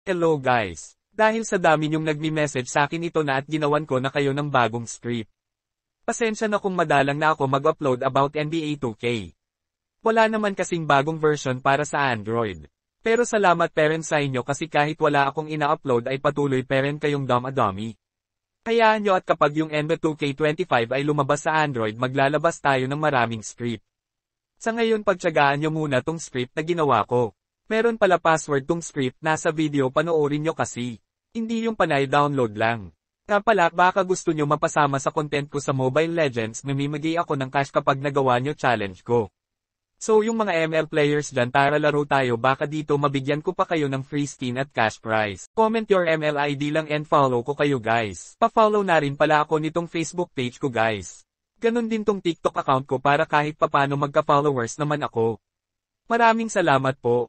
Hello guys! Dahil sa dami niyong nagmi-message sa akin ito na at ginawan ko na kayo ng bagong script. Pasensya na kung madalang na ako mag-upload about NBA 2K. Wala naman kasing bagong version para sa Android. Pero salamat parents sa inyo kasi kahit wala akong ina-upload ay patuloy parent kayong dummy. Hayaan nyo at kapag yung NBA 2K25 ay lumabas sa Android maglalabas tayo ng maraming script. Sa ngayon pagtyagaan nyo muna tong script na ginawa ko. Meron pala password tong script, nasa video panoorin nyo kasi. Hindi yung panay download lang. Nga pala, baka gusto nyo mapasama sa content ko sa Mobile Legends, mamimigay ako ng cash kapag nagawa nyo challenge ko. So yung mga ML players dyan, tara laro tayo, baka dito mabigyan ko pa kayo ng free skin at cash prize. Comment your ML ID lang and follow ko kayo guys. Pa-follow na rin pala ako nitong Facebook page ko guys. Ganon din tong TikTok account ko para kahit papano magka-followers naman ako. Maraming salamat po.